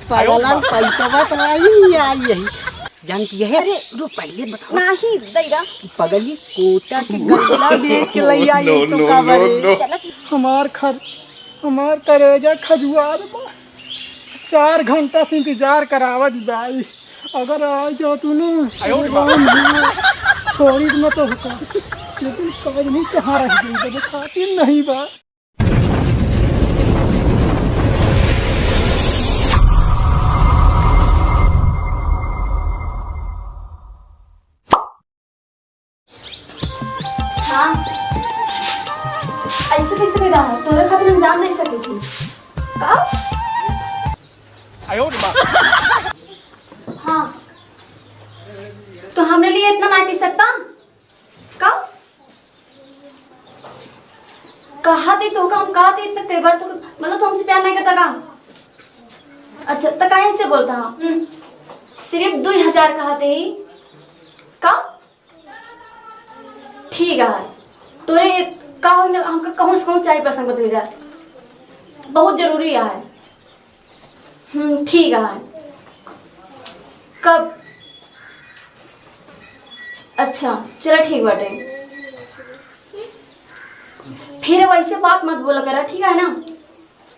पगला पैसा बात आई यही जानती है। अरे जो पहले बताओ नहीं दैगा पगली कोटा की गल्ला बेच के ले आई तो का बरे हमार करेजा खजुआर 4 घंटा से इंतजार करावत भाई। अगर आ जाओ तू ना छोड़ी न तो होता, लेकिन काज नहीं कहाँ रह गई खातिर नहीं बा। हाँ ऐसे कैसे विदा हो तोरे खातिर हम जान नहीं सके थी का। हाँ तो हमरे लिए इतना नहीं पी सकता का। कहा थी तो हम कहा थी इतने तेवर तो मतलब तो हमसे प्यार नहीं करता का। अच्छा तो कहीं से बोलता हाँ सिर्फ 2000 कहा थे ही का। ठीक है तोरे का हमका कहूँ से कहूँ चाहिए पसंद बता 2000 बहुत जरूरी है। ठीक है कब। अच्छा चलो ठीक बाटे फिर वैसे बात मत बोला करा ठीक है ना।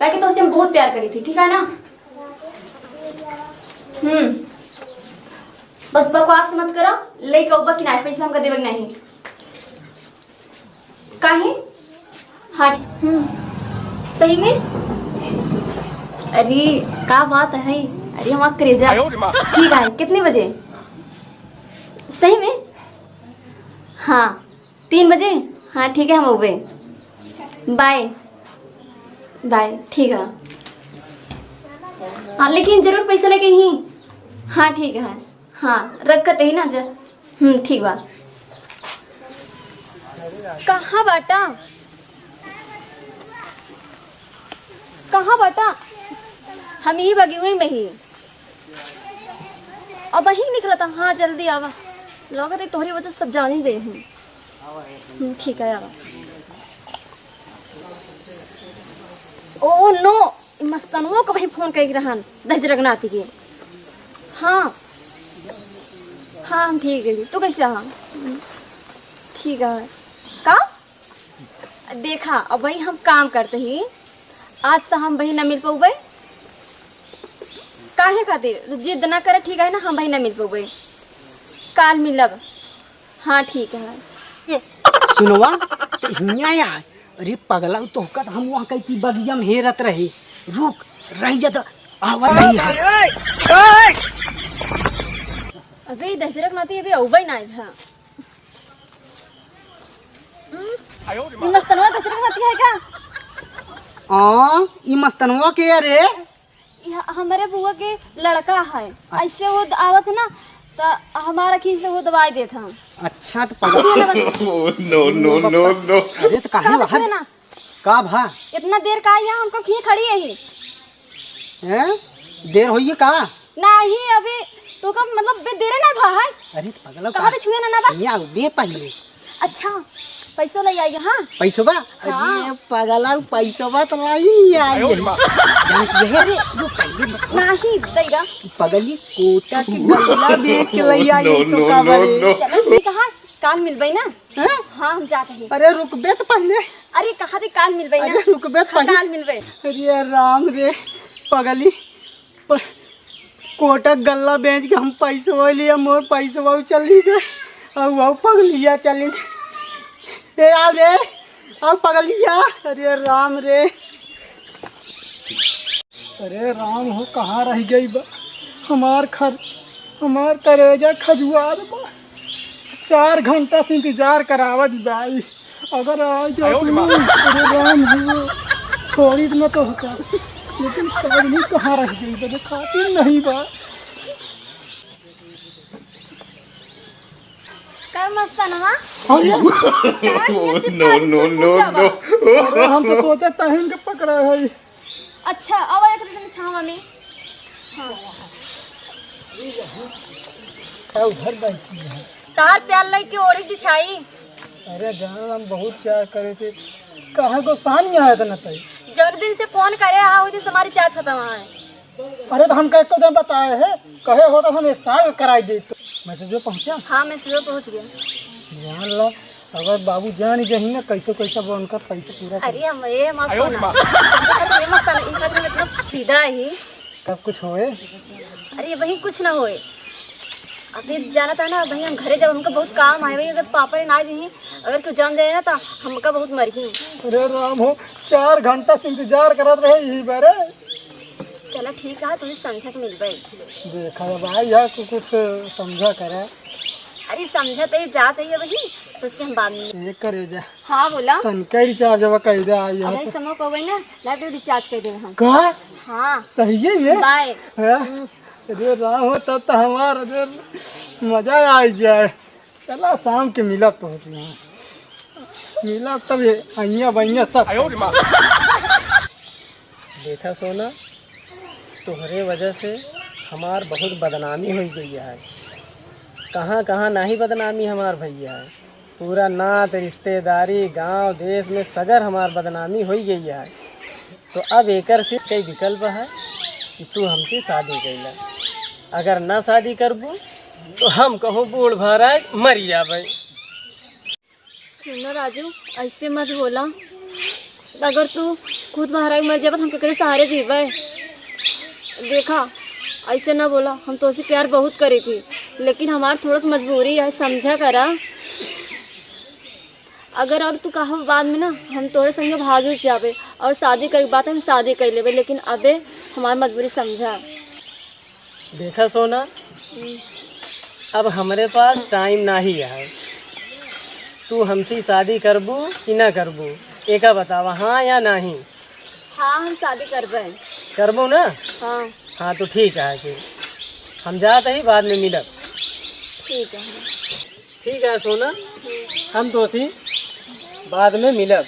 ताकि तो उसे हम बहुत प्यार करी थी ठीक है ना। बस बकवास मत करा ले कौबा कि नहीं पैसा हमका देवे नहीं काहे। हाँ सही में। अरे क्या बात है। अरे हम करेजा ठीक है कितने बजे सही में। हाँ 3 बजे हाँ ठीक है हम उबे बाय बाय ठीक है। हाँ लेकिन जरूर पैसा लेके ही। हाँ ठीक है हाँ रखत ही ना जर ठीक बात। कहाँ बाटा कहाँ बाटा हम ही बगी हुई में ही अब वही निकला था। हाँ जल्दी आवा लगा थे तुम्हारी वजह सब जान ही रही हूँ। ठीक है आवा। ओ नो मस्तनुओं को वही फोन कर रहन दहज रगनाती के। हाँ हाँ हम ठीक है तू कैसे हाँ ठीक है का। देखा अब वही हम काम करते ही आज तो हम वही न मिल पाऊबे काहे खातिर जिद ना करे ठीक है ना। हम वही न मिल पाऊबे काल मिलब। हाँ ठीक है सुनवा तो हिया अरे पगला तो होकर हम वहाँ कहीं की बगिया में हेरत रहे रुक रह जा आवत ही है। अबे दशरथ नाती अबे औबई ना है। मस्तनवा दशरथ नाती है का। ई मस्तनवा के अरे हमारे बुआ के लड़का है। ऐसे वो आवत है ना तो हमारा खींच से वो दवाई देता हूँ। अच्छा तो नो नो नो नो अरे तो काहे वहां ना का भा इतना देर का यहाँ हमको खी खड़ी है ही हैं देर होई है का नहीं अभी तो कब मतलब देर ना भा है। अरे तो पगला कहाँ पे छुए ना बा या दे पहले। अच्छा पैसों ले आएगा। हाँ पैसों बा हाँ। अरे पगला पैसों बा तो आई जानती है। जो पहले नहीं दैगा पगली कोटा की गल्ला बेच के ले आई तो का बरे। चलो ठीक है काल मिलबे ना। हाँ हम जाते हैं। अरे रुकबे तो पहले। अरे कहाँ थे काल मिलबे ना। अरे रुकबे तो पहले काल मिलबे। अरे राम रे पगली कोटा गल्ला बेच के हम पैसों लिया मोर पैसों चली गए और वो पगलिया चली गई। ए आ रे और पगलिया अरे राम रे अरे राम हो कहाँ रह गई बा हमार करेजा खजुआर बा 4 घंटा से इंतजार करावत भाई। अगर आ जाओ अरे राम हो छोड़ी न तो होता, लेकिन काज नहीं कहाँ रह गई बा खातिर नहीं बा। मस्तनवा नो नो नो नो हम तो सोचा तहन के पकड़ा है। अच्छा अब एक दिन छावा में। हाँ घर बैठी है तार प्यार लग के ओढ़ी बिछाई। अरे जान हम बहुत प्यार करे थे कहाँ को शान में आया था ना तई जग दिन से फोन करे हाँ हुई हमारी चाचा था वहाँ है अरे तो हम कह तो जब बताए हैं, कहे हो तो हम एक साल कराई दे। तो मैसेज पहुँचा? हाँ मैसेज पहुँच गया। जान लो, अगर बाबू जान जही ना कैसे कैसे बनकर पैसे पूरा अरे हम ये मस्त होना ये मस्त ना इन खातिर मतलब सीधा ही सब कुछ होए। अरे वही कुछ ना होए। अभी जाना था ना भाई, हम घरे जब हमका बहुत काम आए भाई, अगर पापा ने ना दी अगर कुछ जान दे ना तो हमका बहुत मरही। अरे राम हो, 4 घंटा से इंतजार करत रहे यही बारे। चला ठीक है, तुझे समझा के मिल गई। देखा भाई यार कुछ समझा करे। अरे समझा तो ये जात है वही, तुझसे हम बाद में ये करे जा। हाँ बोला तनका रिचार्ज अब कह दे आई है अरे समय को ना लाइट रिचार्ज कर देंगे हम। का हाँ सही है ये। बाय। अरे राम हो, तब तो हमारा अरे मजा आ जाए। चला शाम के मिला तो मिला तब अइया बइया सब। देखा सोना, तुम्हारे वजह से हमार बहुत बदनामी हो गई है। कहाँ कहाँ नहीं बदनामी हमार भैया है, पूरा नात रिश्तेदारी गांव देश में सगर हमार बदनामी हो गई है। तो अब एकर से कई विकल्प है कि तू हमसे शादी कर। अगर ना शादी करबू तो हम कहो बूढ़ भरा मर जाबे। सुनो राजू, ऐसे मत बोला। अगर तू खुद महाराज मर जाबा तो हम केकरे सहारे जीवे। देखा ऐसे ना बोला, हम तो उसे प्यार बहुत करी थी, लेकिन हमार थोड़ा सा मजबूरी है, समझा करा। अगर और तू कहा बाद में ना हम तोरे संगे भाग जाबे और शादी कर बात हम शादी कर लेबे, लेकिन अबे हमारी मजबूरी समझा। देखा सोना, अब हमारे पास टाइम नहीं है। तू हमसे शादी करबू कि ना करबू, एक बतावा, हाँ या नहीं? हाँ हम शादी करबे। करबू ना? हाँ हाँ तो ठीक है, फिर हम जाते ही बाद में मिलब। ठीक है। ठीक है सोना, हम तो सी बाद में मिलब।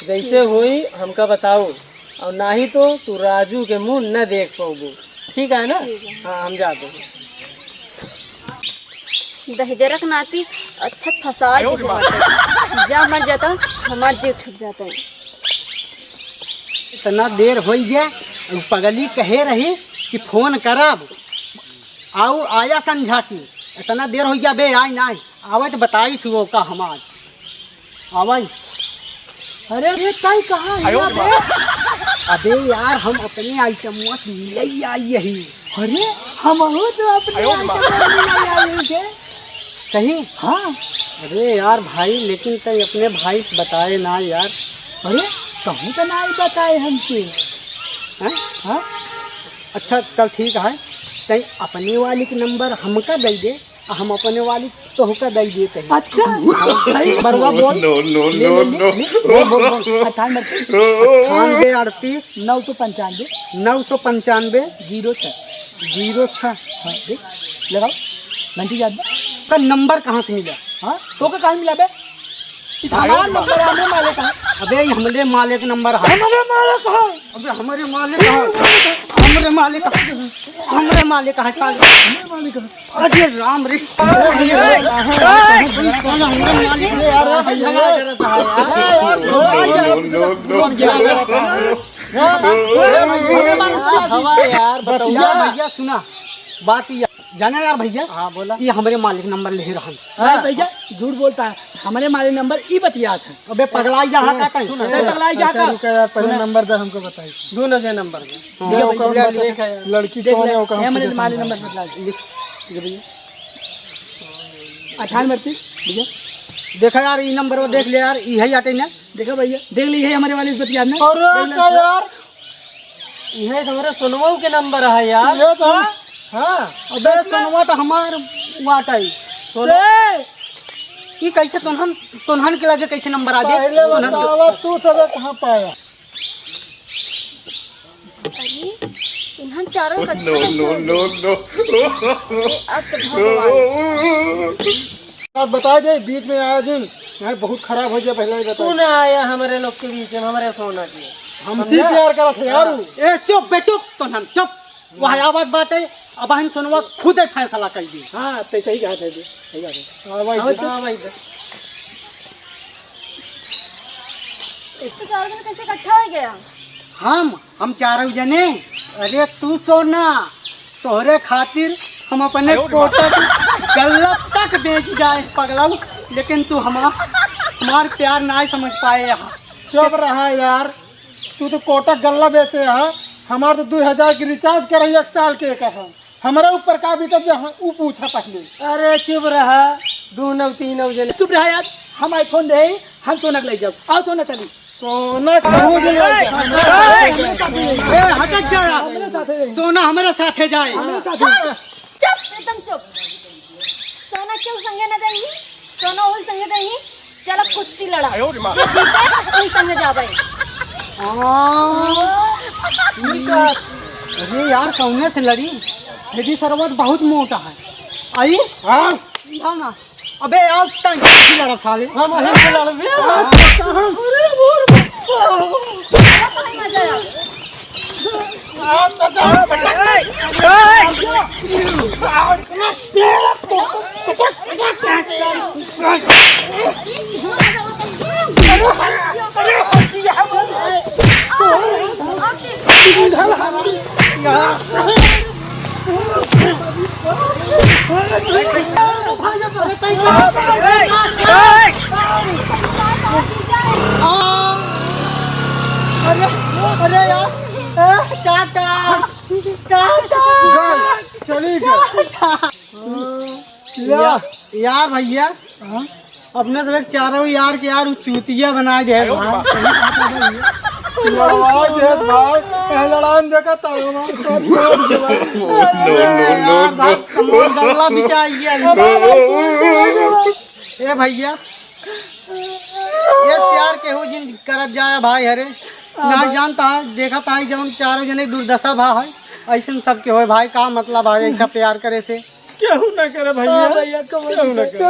जैसे हुई हमका बताओ, और ना ही तो तू राजू के मुंह न देख पाओगे। ठीक है ना? हाँ हम जाते हैं। दहजरक नाती अच्छा फंसा जा मर जाता, हमार जीव छूट जाता है। इतना देर हो गया, पगली कहे रही कि फोन करब आओ आया संझा की। इतना देर हो गया बे, आई ना आवे तो बताई थी वो का हमार आवे। अरे तय कहाँ है बे? अबे यार हम अपने आइटमों से मिले ही आई यही। अरे हम तो अपने आइटमों से सही। हाँ अरे यार भाई, लेकिन कहीं अपने भाई से बताए ना यार। अरे कहूँ तो ना बताए हमसे। हैं? हाँ अच्छा चल ठीक है, कहीं अपने वाली के नंबर हमका दे दे, हम अपने वाली तो होकर दे देते हैं। अच्छा बरवा बोल। नो नो नो नो 98 38 995 995 06 हाँ देख लगाओ। घंटी याद का नंबर कहाँ से मिला? हाँ तो का कहाँ मिला बे? हमारा नंबर हमें मालिक है। अबे हमारे मालिक नंबर है। हमारे मालिक है। अबे हमारे मालिक है। हमारे मालिक हमारे मालिक है साले। हमारे मालिक है। अरे राम रिश्ता हमारे मालिक ने यार यार बताओ भैया, सुना बात ये जाना यार भैया। हाँ बोला। ये हमारे मालिक नंबर ले रहा है। भैया झूठ बोलता है, हमारे मालिक नंबर ई बतिया था। अबे पगलाई जा का कहीं पगलाई जा का यार, पहले नंबर दे हमको बताइए। दोनों से नंबर दे लड़की कौन है वो हमारे मालिक नंबर बता लिख भैया 98 भैया। देखा यार ये नंबर वो देख ले यार, ये है आटे ना। देखो भैया देख ली है हमारे वाले बतिया ना। और यार ये हमारे सोनवा के नंबर है यार। ये तो हाँ अबे सोनवा तो हमार वाट आई। ये कैसे तोनहन के लगे कैसे नंबर आ गया? तू सब कहाँ पाया? अरे इन्हां चारों का नो नो नो नो आप बता दे, बीच में आया दिन यहाँ बहुत खराब हो गया। पहले ही बता। तू ना आया हमारे लोग के बीच में, हमारे सोना की हमसे प्यार करा था यार। ए चुप बे चुप, तोनहन चुप। वह आवाज बात है, अब हम सोनवा खुद फैसला कर दी। हाँ तो सही कहा था। सही कहा था। हाँ भाई इस तो चारों में कैसे इकट्ठा हो गया? हम चारों जने। अरे तू सोना, तोहरे खातिर हम अपने कोटक गल्ला तक बेच जाए पगलाऊ, लेकिन तू हमार प्यार ना समझ पाए यहाँ। चुप रहा यार, तू तो कोटक गल्ला बेचे है, हमार तो 2000 की रिचार्ज कर 1 साल के कहा, हमारे ऊपर का भी तब वो पूछा पहले। अरे चुप रहा, 2 9 3 9 जने। चुप रहा यार, हम आईफोन दे, हम सोना ले जाओ। आओ सोना चली। सोना कहूँ दिन हटक जा, सोना हमारे साथे जाए। चुप एकदम चुप। सोना क्यों संगे न देही? सोना वही संगे देही। चलो कुश्ती लड़ा, जो जीते वही संगे जाबे। अरे यार कौने से लड़ी? यदि सरवत बहुत मोटा है। आई हाँ ना, अबे आओ टाइम लड़ा साले। हम ही से लड़बे। तो नहीं मजा आया। अरे यार काका चली गई यार भैया, अपने सब चारों यार के यार चूतिया बना दे लड़ान देखा था ए भैया, ये प्यार के हो जिन करत जाए भाई हरे ना जानता है, देखा था जब चारों जने दुर्दशा भा है, ऐसे सबके हो भाई। का मतलब है ऐसा प्यार करे से? क्यों ना करे भैया, भैया क्यों ना करे?